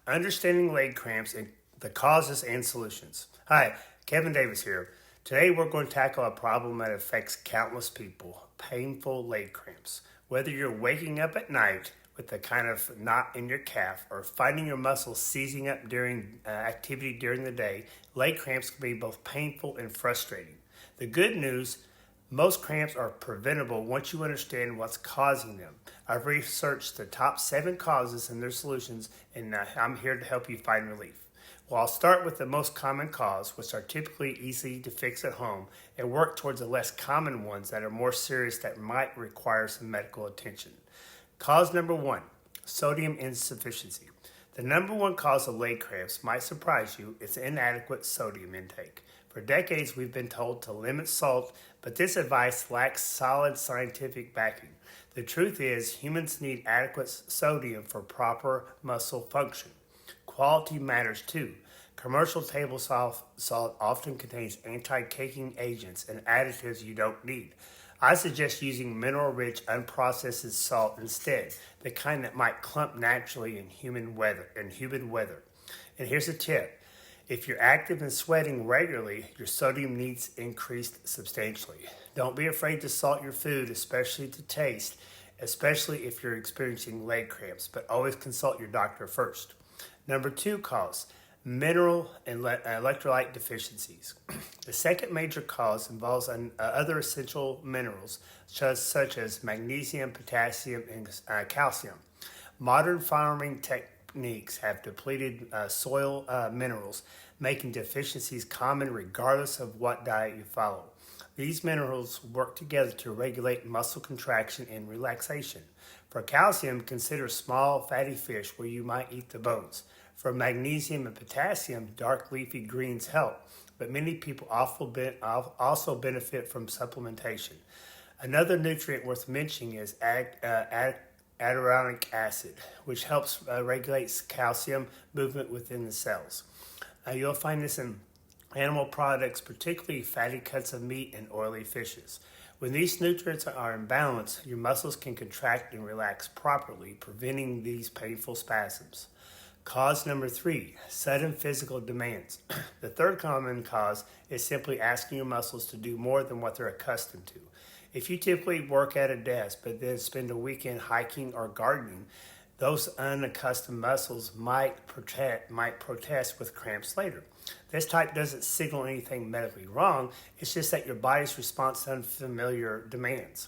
Understanding Leg Cramps and the Causes and Solutions. Hi, Kevin Davis here. Today we're going to tackle a problem that affects countless people, painful leg cramps. Whether you're waking up at night with a kind of knot in your calf or finding your muscles seizing up during activity during the day, leg cramps can be both painful and frustrating. The good news, most cramps are preventable once you understand what's causing them. I've researched the top 7 causes and their solutions, and I'm here to help you find relief. Well, I'll start with the most common cause, which are typically easy to fix at home, and work towards the less common ones that are more serious that might require some medical attention. Cause number 1, sodium insufficiency. The number 1 cause of leg cramps might surprise you. It's inadequate sodium intake. For decades, we've been told to limit salt, but this advice lacks solid scientific backing. The truth is, humans need adequate sodium for proper muscle function. Quality matters too. Commercial table salt often contains anti-caking agents and additives you don't need. I suggest using mineral-rich, unprocessed salt instead, the kind that might clump naturally in humid weather. And here's a tip. If you're active and sweating regularly, your sodium needs increased substantially. Don't be afraid to salt your food, especially to taste, especially if you're experiencing leg cramps, but always consult your doctor first. Number 2 cause, mineral and electrolyte deficiencies. The second major cause involves other essential minerals, such as magnesium, potassium, and calcium. Modern farming techniques have depleted soil minerals, making deficiencies common regardless of what diet you follow. These minerals work together to regulate muscle contraction and relaxation. For calcium, consider small fatty fish where you might eat the bones. For magnesium and potassium, dark leafy greens help, but many people also benefit from supplementation. Another nutrient worth mentioning is hyaluronic acid, which helps regulate calcium movement within the cells. You'll find this in animal products, particularly fatty cuts of meat and oily fishes. When these nutrients are in balance, your muscles can contract and relax properly, preventing these painful spasms. Cause number 3, sudden physical demands. The third common cause is simply asking your muscles to do more than what they're accustomed to. If you typically work at a desk but then spend a weekend hiking or gardening, those unaccustomed muscles might protest with cramps later. This type doesn't signal anything medically wrong, it's just that your body's response to unfamiliar demands.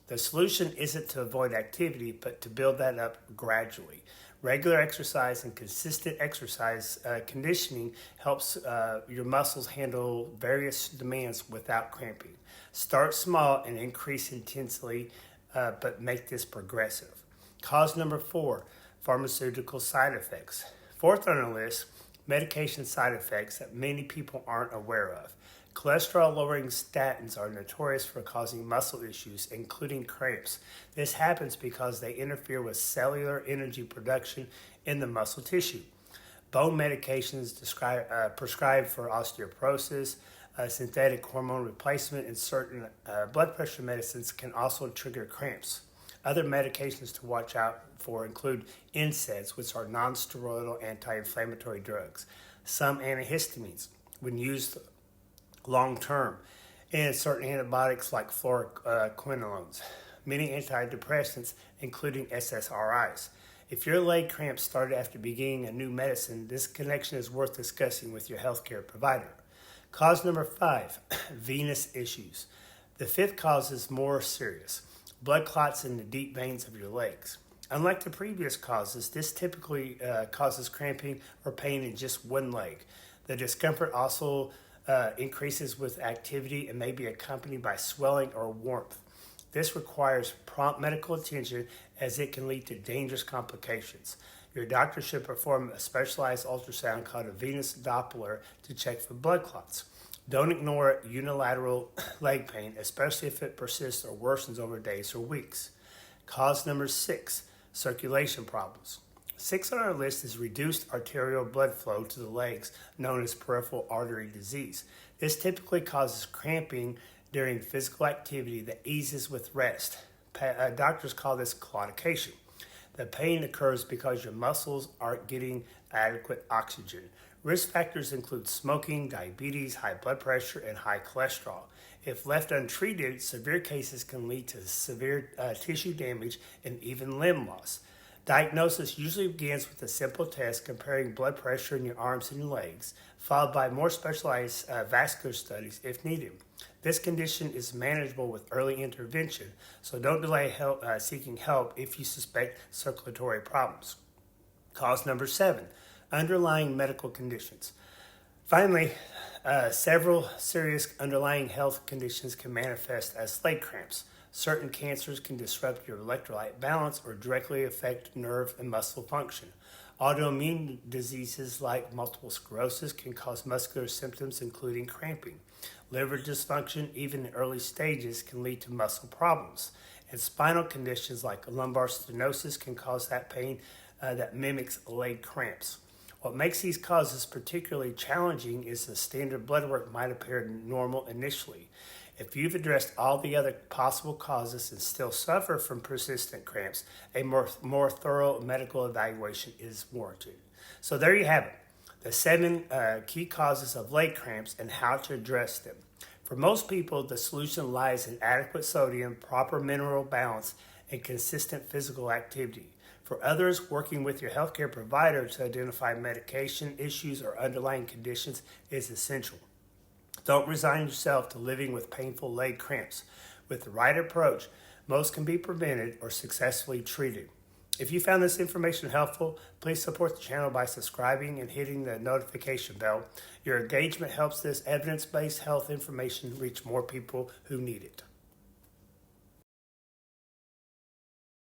The solution isn't to avoid activity, but to build that up gradually. Regular exercise and consistent exercise conditioning helps your muscles handle various demands without cramping. Start small and increase intensely, but make this progressive. Cause number 4, pharmaceutical side effects. Fourth on the list, medication side effects that many people aren't aware of. Cholesterol-lowering statins are notorious for causing muscle issues, including cramps. This happens because they interfere with cellular energy production in the muscle tissue. Bone medications prescribed for osteoporosis, synthetic hormone replacement, and certain blood pressure medicines can also trigger cramps. Other medications to watch out for include NSAIDs, which are non-steroidal anti-inflammatory drugs, some antihistamines when used long-term, and certain antibiotics like fluoroquinolones, many antidepressants, including SSRIs. If your leg cramps started after beginning a new medicine, this connection is worth discussing with your healthcare provider. Cause number 5, venous issues. The 5th cause is more serious. Blood clots in the deep veins of your legs. Unlike the previous causes, this typically causes cramping or pain in just one leg. The discomfort also increases with activity and may be accompanied by swelling or warmth. This requires prompt medical attention as it can lead to dangerous complications. Your doctor should perform a specialized ultrasound called a venous Doppler to check for blood clots. Don't ignore unilateral leg pain, especially if it persists or worsens over days or weeks. Cause number 6, circulation problems. 6 on our list is reduced arterial blood flow to the legs, known as peripheral artery disease. This typically causes cramping during physical activity that eases with rest. Doctors call this claudication. The pain occurs because your muscles aren't getting adequate oxygen. Risk factors include smoking, diabetes, high blood pressure, and high cholesterol. If left untreated, severe cases can lead to severe tissue damage and even limb loss. Diagnosis usually begins with a simple test comparing blood pressure in your arms and legs, followed by more specialized vascular studies if needed. This condition is manageable with early intervention, so don't delay seeking help if you suspect circulatory problems. Cause number 7, underlying medical conditions. Finally, several serious underlying health conditions can manifest as leg cramps. Certain cancers can disrupt your electrolyte balance or directly affect nerve and muscle function. Autoimmune diseases like multiple sclerosis can cause muscular symptoms including cramping. Liver dysfunction, even in early stages, can lead to muscle problems. And spinal conditions like lumbar stenosis can cause that pain that mimics leg cramps. What makes these causes particularly challenging is the standard blood work might appear normal initially. If you've addressed all the other possible causes and still suffer from persistent cramps, a more thorough medical evaluation is warranted. So there you have it, the 7 key causes of leg cramps and how to address them. For most people, the solution lies in adequate sodium, proper mineral balance, and consistent physical activity. For others, working with your healthcare provider to identify medication issues or underlying conditions is essential. Don't resign yourself to living with painful leg cramps. With the right approach, most can be prevented or successfully treated. If you found this information helpful, please support the channel by subscribing and hitting the notification bell. Your engagement helps this evidence-based health information reach more people who need it.